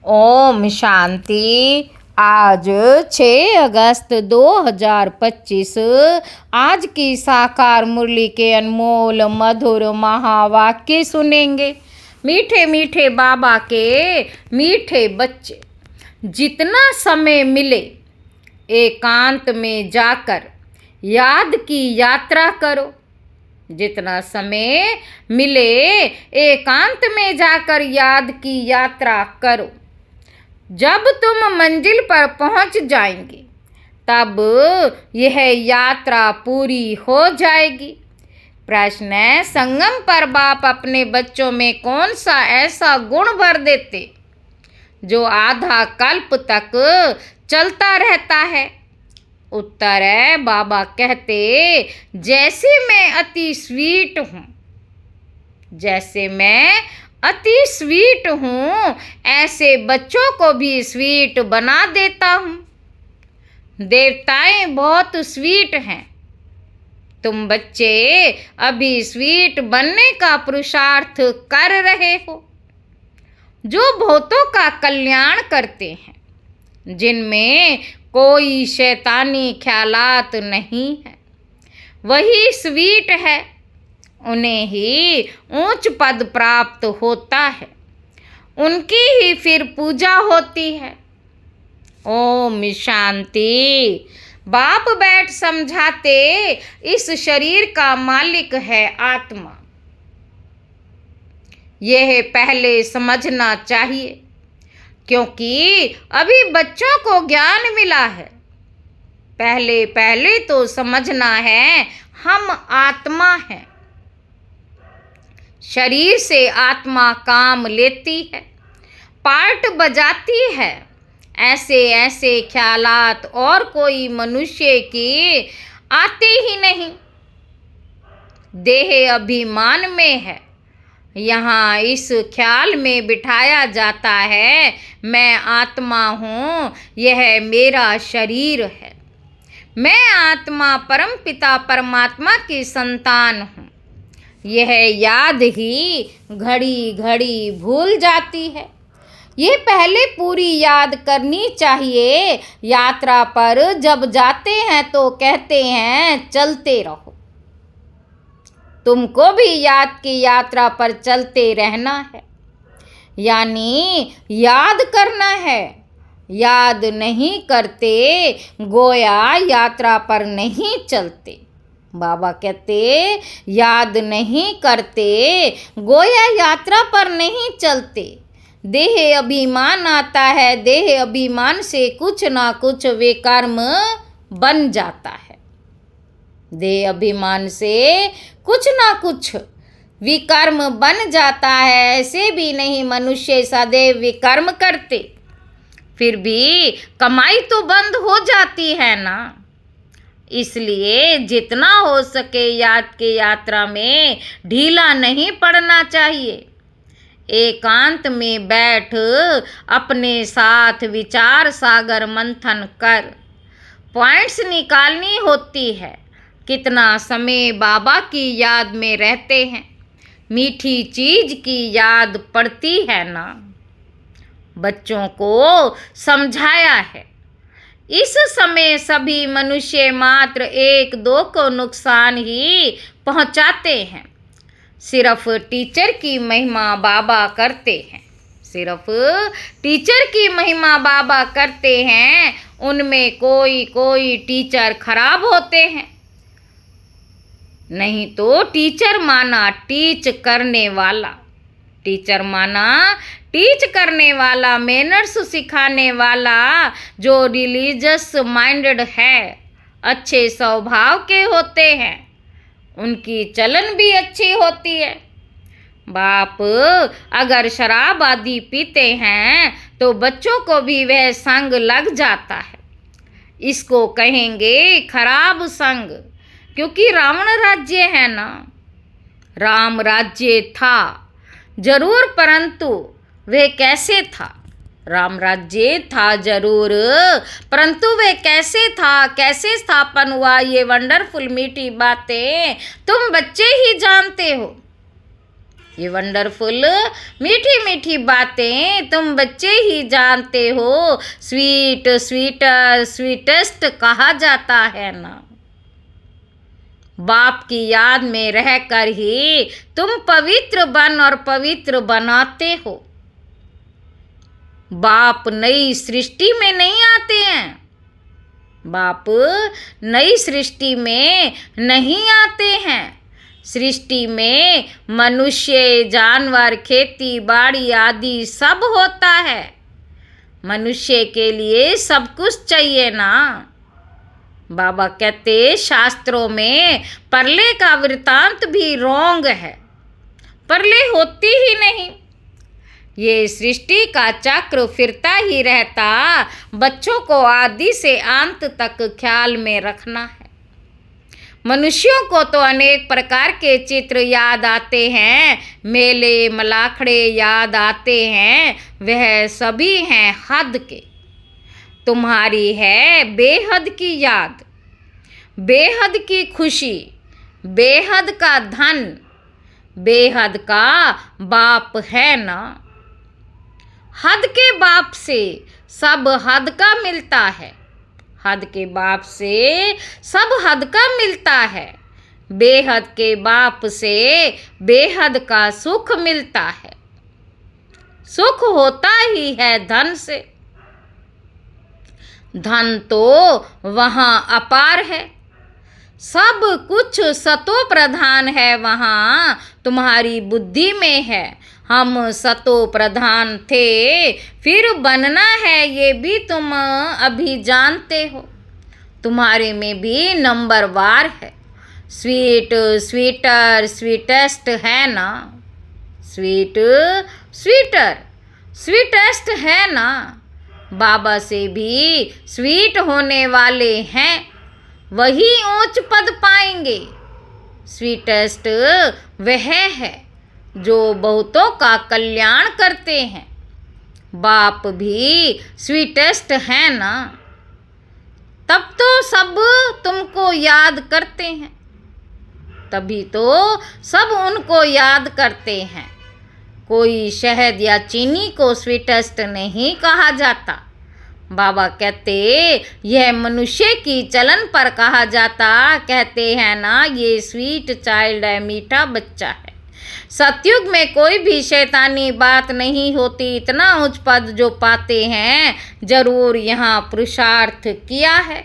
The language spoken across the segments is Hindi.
ओम शांति। आज 6 अगस्त 2025 आज की साकार मुरली के अनमोल मधुर महावाक्य सुनेंगे। मीठे मीठे बाबा के मीठे बच्चे, जितना समय मिले एकांत में जाकर याद की यात्रा करो। जितना समय मिले एकांत में जाकर याद की यात्रा करो। जब तुम मंजिल पर पहुंच जाएंगे तब यह यात्रा पूरी हो जाएगी। प्रश्न है, संगम पर बाप अपने बच्चों में कौन सा ऐसा गुण भर देते जो आधा कल्प तक चलता रहता है? उत्तर है, बाबा कहते, जैसे मैं अति स्वीट हूँ, जैसे मैं अति स्वीट हूँ ऐसे बच्चों को भी स्वीट बना देता हूँ। देवताएं बहुत स्वीट हैं, तुम बच्चे अभी स्वीट बनने का पुरुषार्थ कर रहे हो। जो बहुतों का कल्याण करते हैं, जिनमें कोई शैतानी ख्यालात नहीं है, वही स्वीट है। उन्हें ही ऊंच पद प्राप्त होता है, उनकी ही फिर पूजा होती है। ओम शांति। बाप बैठ समझाते, इस शरीर का मालिक है आत्मा। यह पहले समझना चाहिए, क्योंकि अभी बच्चों को ज्ञान मिला है। पहले पहले तो समझना है हम आत्मा हैं। शरीर से आत्मा काम लेती है, पार्ट बजाती है। ऐसे ऐसे ख्यालात और कोई मनुष्य की आते ही नहीं। देह अभिमान में है, यहाँ इस ख्याल में बिठाया जाता है मैं आत्मा हूँ, यह मेरा शरीर है। मैं आत्मा परम पिता परमात्मा की संतान हूँ। यह याद ही घड़ी घड़ी भूल जाती है। ये पहले पूरी याद करनी चाहिए। यात्रा पर जब जाते हैं तो कहते हैं चलते रहो। तुमको भी याद की यात्रा पर चलते रहना है, यानी याद करना है। याद नहीं करते गोया यात्रा पर नहीं चलते। बाबा कहते, याद नहीं करते गोया यात्रा पर नहीं चलते। देह अभिमान आता है, देह अभिमान से कुछ ना कुछ विकर्म बन जाता है। देह अभिमान से कुछ ना कुछ विकर्म बन जाता है। ऐसे भी नहीं मनुष्य सदैव विकर्म करते, फिर भी कमाई तो बंद हो जाती है ना। इसलिए जितना हो सके याद की यात्रा में ढीला नहीं पड़ना चाहिए। एकांत में बैठ अपने साथ विचार सागर मंथन कर पॉइंट्स निकालनी होती है। कितना समय बाबा की याद में रहते हैं, मीठी चीज की याद पड़ती है ना। बच्चों को समझाया है, इस समय सभी मनुष्य मात्र एक दो को नुकसान ही पहुंचाते हैं। सिर्फ टीचर की महिमा बाबा करते हैं, सिर्फ टीचर की महिमा बाबा करते हैं। उनमें कोई कोई टीचर खराब होते हैं। नहीं तो टीचर माना टीच करने वाला, टीचर माना टीच करने वाला, मैनर्स सिखाने वाला, जो रिलीजियस माइंडेड है, अच्छे स्वभाव के होते हैं, उनकी चलन भी अच्छी होती है। बाप अगर शराब आदि पीते हैं तो बच्चों को भी वह संग लग जाता है। इसको कहेंगे खराब संग, क्योंकि रावण राज्य है ना। राम राज्य था जरूर, परंतु वह कैसे था? राम राज्य था जरूर, परंतु वह कैसे था, कैसे स्थापन हुआ, ये वंडरफुल मीठी बातें तुम बच्चे ही जानते हो। ये वंडरफुल मीठी मीठी बातें तुम बच्चे ही जानते हो। स्वीट, स्वीटर, स्वीटेस्ट कहा जाता है ना। बाप की याद में रहकर ही तुम पवित्र बन और पवित्र बनाते हो। बाप नई सृष्टि में नहीं आते हैं। बाप नई सृष्टि में नहीं आते हैं। सृष्टि में मनुष्य, जानवर, खेती बाड़ी आदि सब होता है। मनुष्य के लिए सब कुछ चाहिए ना। बाबा कहते शास्त्रों में परले का वृतांत भी रोंग है। परले होती ही नहीं। ये सृष्टि का चक्र फिरता ही रहता। बच्चों को आदि से अंत तक ख्याल में रखना है। मनुष्यों को तो अनेक प्रकार के चित्र याद आते हैं, मेले मलाखड़े याद आते हैं, वह सभी हैं हद के। तुम्हारी है बेहद की याद, बेहद की खुशी, बेहद का धन, बेहद का बाप है ना। हद के बाप से सब हद का मिलता है। हद के बाप से सब हद का मिलता है। बेहद के बाप से बेहद का सुख मिलता है। सुख होता ही है धन से। धन तो वहाँ अपार है। सब कुछ सतो प्रधान है, वहाँ तुम्हारी बुद्धि में है। हम सतो प्रधान थे, फिर बनना है ये भी तुम अभी जानते हो। तुम्हारे में भी नंबरवार है। स्वीट, स्वीटर, स्वीटेस्ट है ना। स्वीट, स्वीटर, स्वीटेस्ट है ना। बाबा से भी स्वीट होने वाले हैं, वही ऊंच पद पाएंगे। स्वीटेस्ट वह है जो बहुतों का कल्याण करते हैं। बाप भी स्वीटेस्ट है ना। तब तो सब तुमको याद करते हैं। तभी तो सब उनको याद करते हैं। कोई शहद या चीनी को स्वीटेस्ट नहीं कहा जाता। बाबा कहते यह मनुष्य की चलन पर कहा जाता। कहते हैं ना ये स्वीट चाइल्ड है, मीठा बच्चा है। सतयुग में कोई भी शैतानी बात नहीं होती। इतना उच्च पद जो पाते हैं जरूर यहाँ पुरुषार्थ किया है।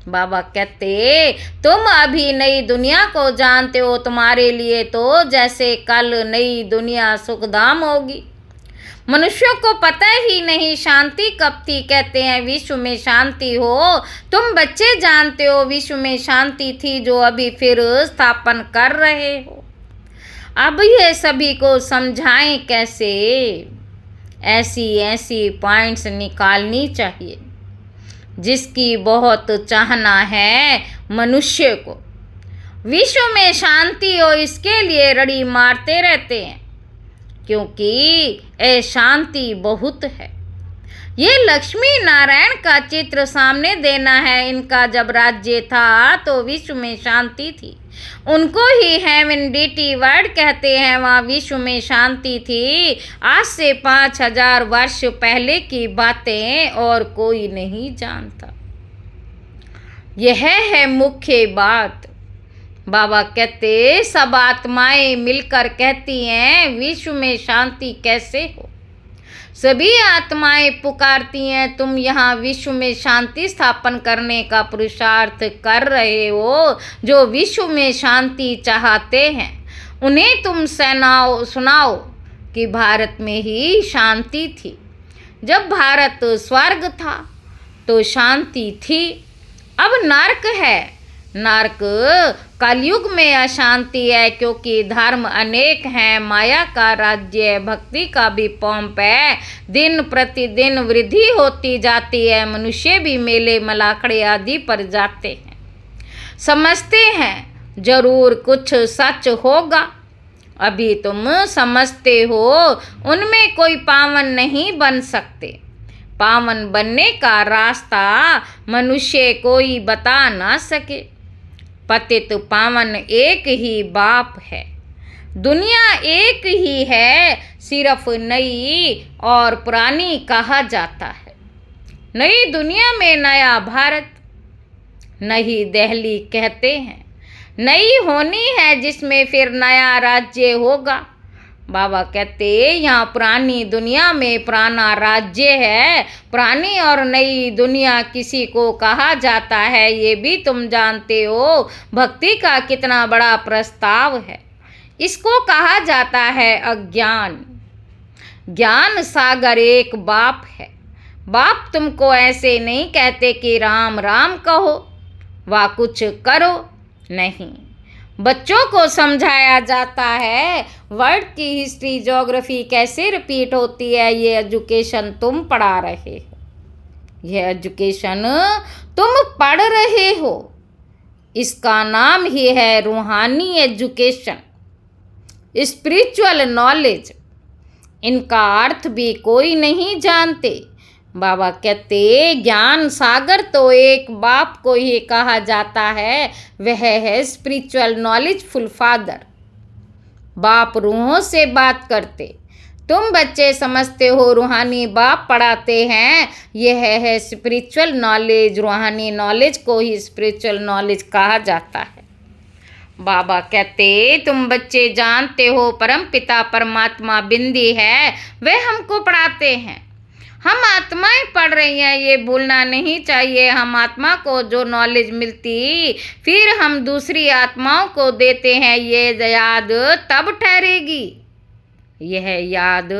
बाबा कहते तुम अभी नई दुनिया को जानते हो। तुम्हारे लिए तो जैसे कल नई दुनिया सुखधाम होगी। मनुष्यों को पता ही नहीं शांति कब थी। कहते हैं विश्व में शांति हो। तुम बच्चे जानते हो विश्व में शांति थी जो अभी फिर स्थापन कर रहे हो। अब ये सभी को समझाएं कैसे। ऐसी पॉइंट्स निकालनी चाहिए जिसकी बहुत चाहना है मनुष्य को। विश्व में शांति हो इसके लिए रड़ी मारते रहते हैं क्योंकि अशांति बहुत है। ये लक्ष्मी नारायण का चित्र सामने देना है। इनका जब राज्य था तो विश्व में शांति थी। उनको ही हेवेनिटी वर्ड कहते हैं। वहाँ विश्व में शांति थी। आज से 5000 वर्ष पहले की बातें और कोई नहीं जानता। यह है मुख्य बात। बाबा कहते सब आत्माएं मिलकर कहती हैं विश्व में शांति कैसे हो। सभी आत्माएं पुकारती हैं तुम यहाँ विश्व में शांति स्थापन करने का पुरुषार्थ कर रहे हो। जो विश्व में शांति चाहते हैं उन्हें तुम सुनाओ कि भारत में ही शांति थी। जब भारत स्वर्ग था तो शांति थी। अब नर्क है। नर्क कलयुग में अशांति है क्योंकि धर्म अनेक हैं। माया का राज्य, भक्ति का भी पंप है। दिन प्रतिदिन वृद्धि होती जाती है। मनुष्य भी मेले मलाखड़े आदि पर जाते हैं। समझते हैं जरूर कुछ सच होगा। अभी तुम समझते हो उनमें कोई पावन नहीं बन सकते। पावन बनने का रास्ता मनुष्य कोई बता ना सके। पतित पावन एक ही बाप है। दुनिया एक ही है, सिर्फ नई और पुरानी कहा जाता है। नई दुनिया में नया भारत, नई दिल्ली कहते हैं। नई होनी है जिसमें फिर नया राज्य होगा। बाबा कहते यहाँ पुरानी दुनिया में पुराना राज्य है। पुरानी और नई दुनिया किसी को कहा जाता है ये भी तुम जानते हो। भक्ति का कितना बड़ा प्रस्ताव है। इसको कहा जाता है अज्ञान। ज्ञान सागर एक बाप है। बाप तुमको ऐसे नहीं कहते कि राम राम कहो व कुछ करो, नहीं। बच्चों को समझाया जाता है वर्ल्ड की हिस्ट्री ज्योग्राफी कैसे रिपीट होती है। ये एजुकेशन तुम पढ़ा रहे हो, ये एजुकेशन तुम पढ़ रहे हो। इसका नाम ही है रूहानी एजुकेशन, स्पिरिचुअल नॉलेज। इनका अर्थ भी कोई नहीं जानते। बाबा कहते ज्ञान सागर तो एक बाप को ही कहा जाता है, वह है स्पिरिचुअल नॉलेजफुल फादर। बाप रूहों से बात करते। तुम बच्चे समझते हो रूहानी बाप पढ़ाते हैं, यह है स्पिरिचुअल नॉलेज। रूहानी नॉलेज को ही स्पिरिचुअल नॉलेज कहा जाता है। बाबा कहते तुम बच्चे जानते हो परम पिता परमात्मा बिंदी है, वे हमको पढ़ाते हैं। हम आत्माएं पढ़ रही हैं, ये भूलना नहीं चाहिए। हम आत्मा को जो नॉलेज मिलती फिर हम दूसरी आत्माओं को देते हैं, ये याद तब ठहरेगी। यह याद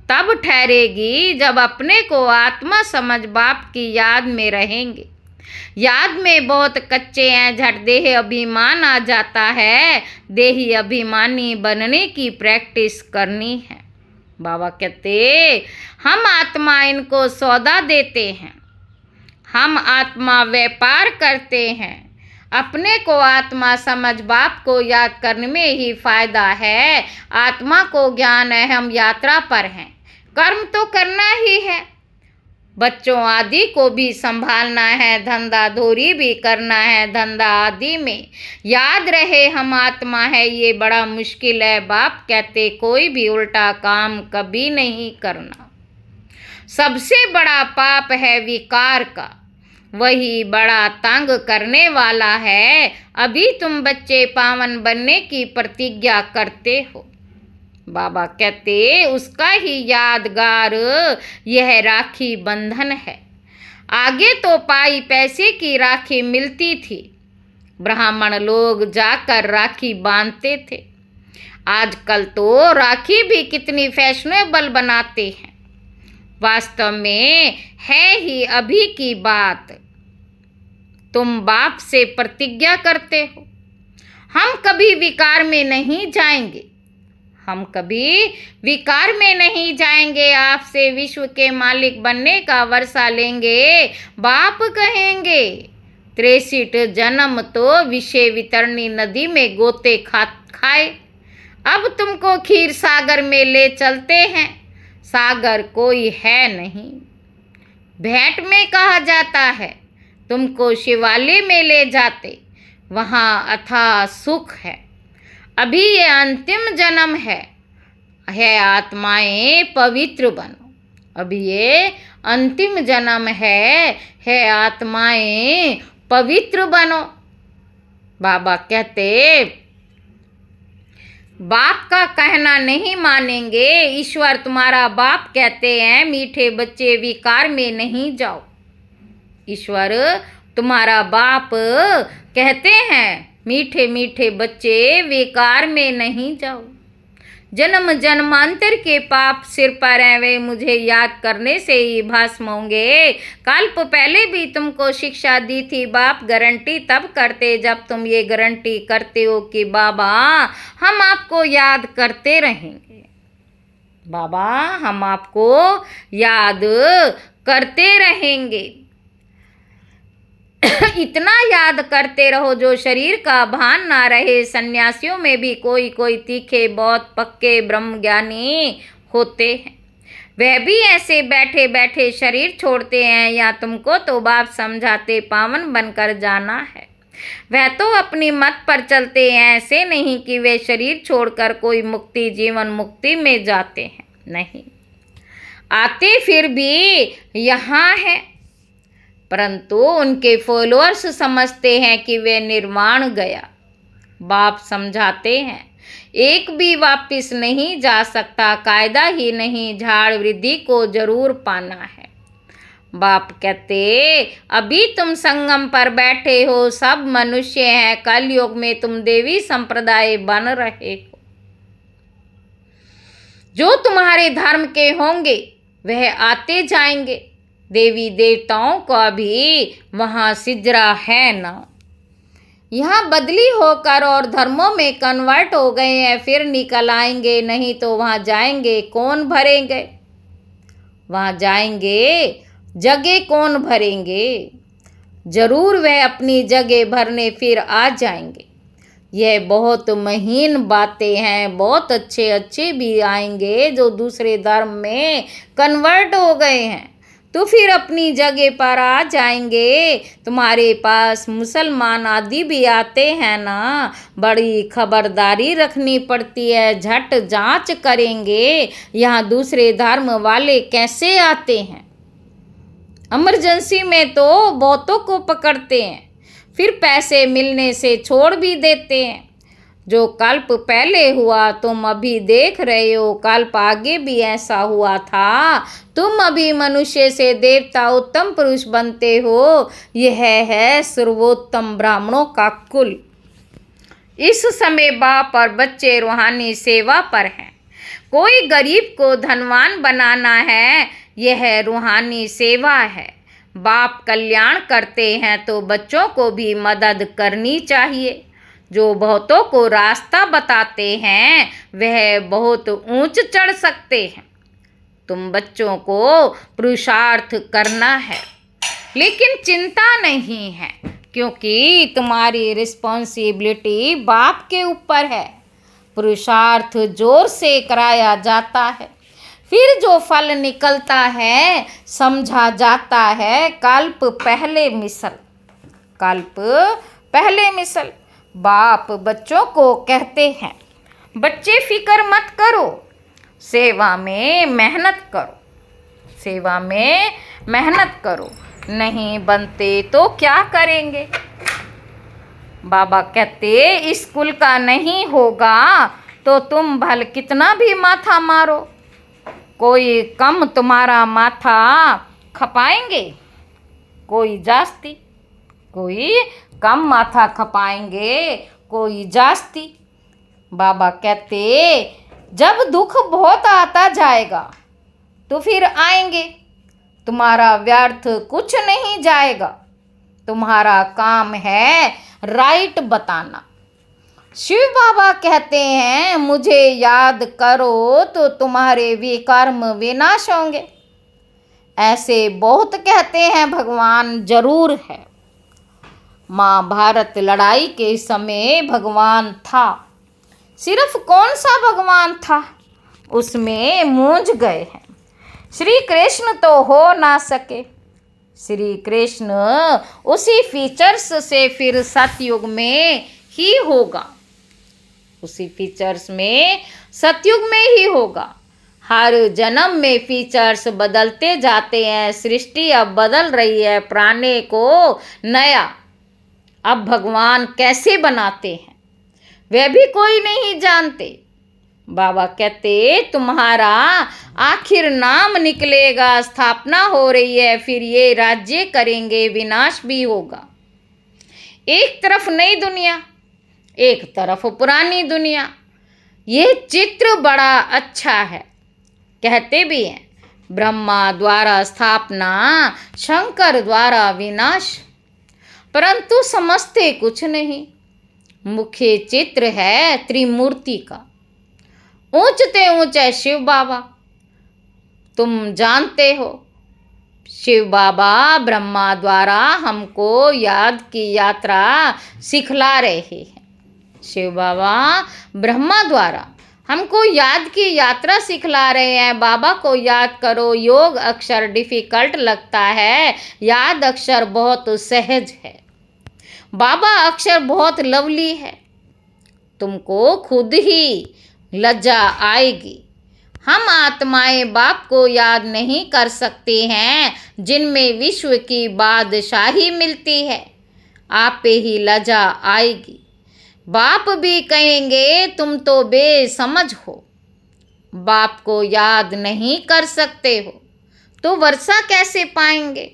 तब ठहरेगी जब अपने को आत्मा समझ बाप की याद में रहेंगे। याद में बहुत कच्चे हैं, झट देह अभिमान आ जाता है। देही अभिमानी बनने की प्रैक्टिस करनी है। बाबा कहते हम आत्मा इनको सौदा देते हैं, हम आत्मा व्यापार करते हैं। अपने को आत्मा समझ बाप को याद करने में ही फायदा है। आत्मा को ज्ञान है हम यात्रा पर हैं, कर्म तो करना ही है। बच्चों आदि को भी संभालना है, धंधा धोरी भी करना है। धंधा आदि में याद रहे हम आत्मा है, ये बड़ा मुश्किल है। बाप कहते कोई भी उल्टा काम कभी नहीं करना। सबसे बड़ा पाप है विकार का, वही बड़ा तंग करने वाला है। अभी तुम बच्चे पावन बनने की प्रतिज्ञा करते हो। बाबा कहते उसका ही यादगार यह राखी बंधन है। आगे तो पाई पैसे की राखी मिलती थी, ब्राह्मण लोग जाकर राखी बांधते थे। आजकल तो राखी भी कितनी फैशनेबल बनाते हैं। वास्तव में है ही अभी की बात। तुम बाप से प्रतिज्ञा करते हो हम कभी विकार में नहीं जाएंगे, हम कभी विकार में नहीं जाएंगे। आपसे विश्व के मालिक बनने का वर्षा लेंगे। बाप कहेंगे 63 जन्म तो विषय वितरणी नदी में गोते खाए, अब तुमको खीर सागर में ले चलते हैं। सागर कोई है नहीं, भेंट में कहा जाता है। तुमको शिवालय में ले जाते, वहाँ अथाह सुख है। अभी ये अंतिम जन्म है आत्माएं पवित्र बनो। अभी ये अंतिम जन्म है आत्माएं पवित्र बनो। बाबा कहते बाप का कहना नहीं मानेंगे। ईश्वर तुम्हारा बाप कहते हैं मीठे बच्चे विकार में नहीं जाओ। ईश्वर तुम्हारा बाप कहते हैं मीठे मीठे बच्चे विकार में नहीं जाओ। जन्म जन्मांतर के पाप सिर पर हैं, वे मुझे याद करने से ही भस्म होंगे। कल्प पहले भी तुमको शिक्षा दी थी बाप। गारंटी तब करते जब तुम ये गारंटी करते हो कि बाबा हम आपको याद करते रहेंगे। बाबा हम आपको याद करते रहेंगे। इतना याद करते रहो जो शरीर का भान ना रहे। सन्यासियों में भी कोई कोई तीखे बहुत पक्के ब्रह्म ज्ञानी होते हैं, वह भी ऐसे बैठे बैठे शरीर छोड़ते हैं। या तुमको तो बाप समझाते पावन बनकर जाना है। वह तो अपनी मत पर चलते हैं, ऐसे नहीं कि वे शरीर छोड़कर कोई मुक्ति जीवन मुक्ति में जाते हैं, नहीं, आते फिर भी यहाँ है, परंतु उनके फॉलोअर्स समझते हैं कि वे निर्वाण गया। बाप समझाते हैं एक भी वापिस नहीं जा सकता, कायदा ही नहीं, झाड़ वृद्धि को जरूर पाना है। बाप कहते अभी तुम संगम पर बैठे हो, सब मनुष्य हैं, कलयुग में तुम देवी संप्रदाय बन रहे हो। जो तुम्हारे धर्म के होंगे वह आते जाएंगे, देवी देवताओं का भी वहाँ सिजरा है ना। यहाँ बदली होकर और धर्मों में कन्वर्ट हो गए हैं, फिर निकल आएंगे, नहीं तो वहाँ जाएंगे कौन भरेंगे, वहाँ जाएंगे जगह कौन भरेंगे, जरूर वह अपनी जगह भरने फिर आ जाएंगे। यह बहुत महीन बातें हैं, बहुत अच्छे अच्छे भी आएंगे जो दूसरे धर्म में कन्वर्ट हो गए हैं, तो फिर अपनी जगह पर आ जाएंगे। तुम्हारे पास मुसलमान आदि भी आते हैं ना, बड़ी खबरदारी रखनी पड़ती है, झट जांच करेंगे यहाँ दूसरे धर्म वाले कैसे आते हैं। इमरजेंसी में तो बहुतों को पकड़ते हैं, फिर पैसे मिलने से छोड़ भी देते हैं। जो कल्प पहले हुआ तुम अभी देख रहे हो, कल्प आगे भी ऐसा हुआ था। तुम अभी मनुष्य से देवता उत्तम पुरुष बनते हो। यह है सर्वोत्तम ब्राह्मणों का कुल। इस समय बाप और बच्चे रूहानी सेवा पर हैं। कोई गरीब को धनवान बनाना है, यह रूहानी सेवा है। बाप कल्याण करते हैं तो बच्चों को भी मदद करनी चाहिए। जो बहुतों को रास्ता बताते हैं वह बहुत ऊंच चढ़ सकते हैं। तुम बच्चों को पुरुषार्थ करना है, लेकिन चिंता नहीं है, क्योंकि तुम्हारी रिस्पॉन्सिबिलिटी बाप के ऊपर है। पुरुषार्थ जोर से कराया जाता है, फिर जो फल निकलता है समझा जाता है कल्प पहले मिसल, कल्प पहले मिसल। बाप बच्चों को कहते हैं बच्चे फिक्र मत करो, सेवा में मेहनत करो, सेवा में मेहनत करो, नहीं बनते तो क्या करेंगे। बाबा कहते स्कूल का नहीं होगा तो तुम भल कितना भी माथा मारो, कोई कम तुम्हारा माथा खपाएंगे, कोई जास्ती, कोई कम माथा खपाएंगे, कोई जास्ती। बाबा कहते जब दुख बहुत आता जाएगा तो फिर आएंगे, तुम्हारा व्यर्थ कुछ नहीं जाएगा। तुम्हारा काम है राइट बताना। शिव बाबा कहते हैं मुझे याद करो तो तुम्हारे विकर्म विनाश होंगे। ऐसे बहुत कहते हैं भगवान जरूर है। महाभारत लड़ाई के समय भगवान था, सिर्फ कौन सा भगवान था उसमें मूंझ गए हैं। श्री कृष्ण तो हो ना सके, श्री कृष्ण उसी फीचर्स से फिर सतयुग में ही होगा, उसी फीचर्स में सतयुग में ही होगा। हर जन्म में फीचर्स बदलते जाते हैं, सृष्टि अब बदल रही है, पुराने को नया अब भगवान कैसे बनाते हैं वह भी कोई नहीं जानते। बाबा कहते तुम्हारा आखिर नाम निकलेगा, स्थापना हो रही है, फिर ये राज्य करेंगे, विनाश भी होगा। एक तरफ नई दुनिया, एक तरफ पुरानी दुनिया। ये चित्र बड़ा अच्छा है। कहते भी हैं ब्रह्मा द्वारा स्थापना, शंकर द्वारा विनाश, परंतु समझते कुछ नहीं। मुख्य चित्र है त्रिमूर्ति का। ऊंचते ऊंचे शिव बाबा, तुम जानते हो शिव बाबा ब्रह्मा द्वारा हमको याद की यात्रा सिखला रहे हैं। शिव बाबा ब्रह्मा द्वारा हमको याद की यात्रा सिखला रहे हैं। बाबा को याद करो, योग अक्षर डिफिकल्ट लगता है, याद अक्षर बहुत सहज है। बाबा अक्षर बहुत लवली है, तुमको खुद ही लज्जा आएगी। हम आत्माएं बाप को याद नहीं कर सकते हैं जिनमें विश्व की बादशाही मिलती है। आप पे ही लज्जा आएगी। बाप भी कहेंगे तुम तो बेसमझ हो, बाप को याद नहीं कर सकते हो तो वर्षा कैसे पाएंगे,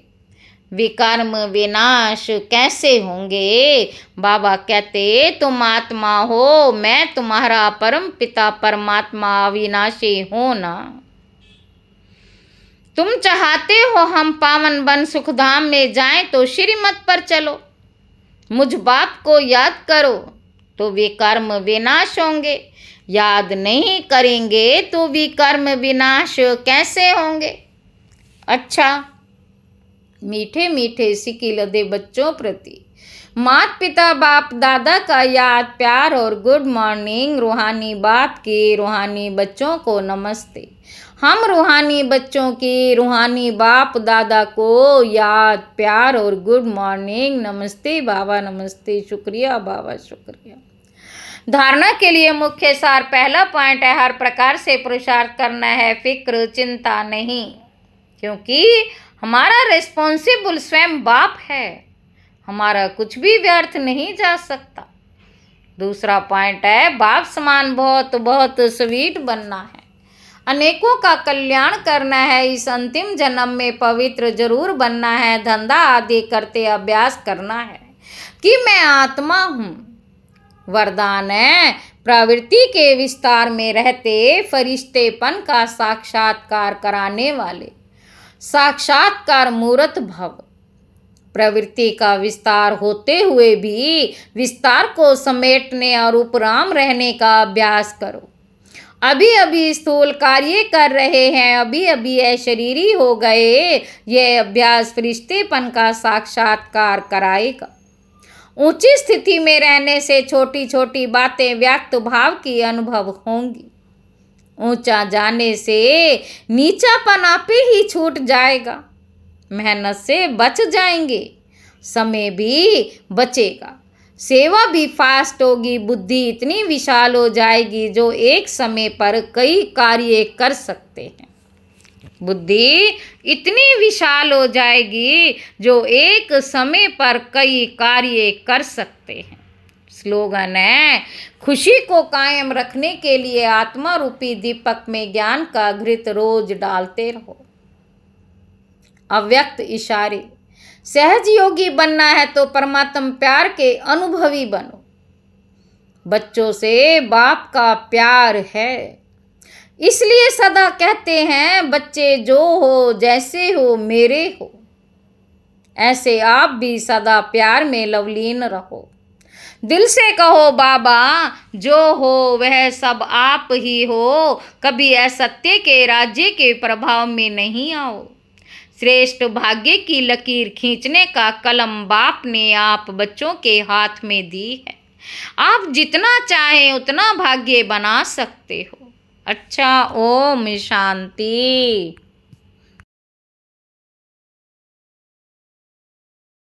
विकर्म विनाश कैसे होंगे। बाबा कहते तुम आत्मा हो, मैं तुम्हारा परम पिता परमात्मा अविनाशी हो ना। तुम चाहते हो हम पावन बन सुखधाम में जाएं तो श्रीमत पर चलो, मुझ बाप को याद करो तो विकर्म विनाश होंगे। याद नहीं करेंगे तो विकर्म विनाश कैसे होंगे। अच्छा, मीठे मीठे सिक्के लदे बच्चों प्रति माता पिता बाप दादा का याद प्यार और गुड मॉर्निंग। रूहानी बाप के रूहानी बच्चों को नमस्ते। हम रूहानी बच्चों की रूहानी बाप दादा को याद प्यार और गुड मॉर्निंग। नमस्ते बाबा, नमस्ते, शुक्रिया बाबा, शुक्रिया। धारणा के लिए मुख्य सार, पहला पॉइंट है हर प्रकार से पुरुषार्थ करना है, फिक्र चिंता नहीं, क्योंकि हमारा रिस्पॉन्सिबल स्वयं बाप है, हमारा कुछ भी व्यर्थ नहीं जा सकता। दूसरा पॉइंट है बाप समान बहुत बहुत स्वीट बनना है, अनेकों का कल्याण करना है, इस अंतिम जन्म में पवित्र जरूर बनना है, धंधा आदि करते अभ्यास करना है कि मैं आत्मा हूँ। वरदान है प्रवृत्ति के विस्तार में रहते फरिश्तेपन का साक्षात्कार कराने वाले साक्षात्कार मूर्त भव। प्रवृत्ति का विस्तार होते हुए भी विस्तार को समेटने और उपराम रहने का अभ्यास करो। अभी अभी स्थूल कार्य कर रहे हैं, अभी अभी अशरीरी हो गए, यह अभ्यास फरिश्तेपन का साक्षात्कार कराएगा। ऊंची स्थिति में रहने से छोटी छोटी बातें व्यक्त भाव की अनुभव होंगी। ऊंचा जाने से नीचापन आपे ही छूट जाएगा, मेहनत से बच जाएंगे, समय भी बचेगा, सेवा भी फास्ट होगी, बुद्धि इतनी विशाल हो जाएगी जो एक समय पर कई कार्य कर सकते हैं। बुद्धि इतनी विशाल हो जाएगी जो एक समय पर कई कार्य कर सकते हैं। स्लोगन है खुशी को कायम रखने के लिए आत्मा रूपी दीपक में ज्ञान का घृत रोज डालते रहो। अव्यक्त इशारे, सहज योगी बनना है तो परमात्म प्यार के अनुभवी बनो। बच्चों से बाप का प्यार है, इसलिए सदा कहते हैं बच्चे जो हो जैसे हो मेरे हो, ऐसे आप भी सदा प्यार में लवलीन रहो। दिल से कहो बाबा जो हो वह सब आप ही हो, कभी असत्य के राज्य के प्रभाव में नहीं आओ। श्रेष्ठ भाग्य की लकीर खींचने का कलम बाप ने आप बच्चों के हाथ में दी है, आप जितना चाहें उतना भाग्य बना सकते हो। अच्छा, ओम शांति।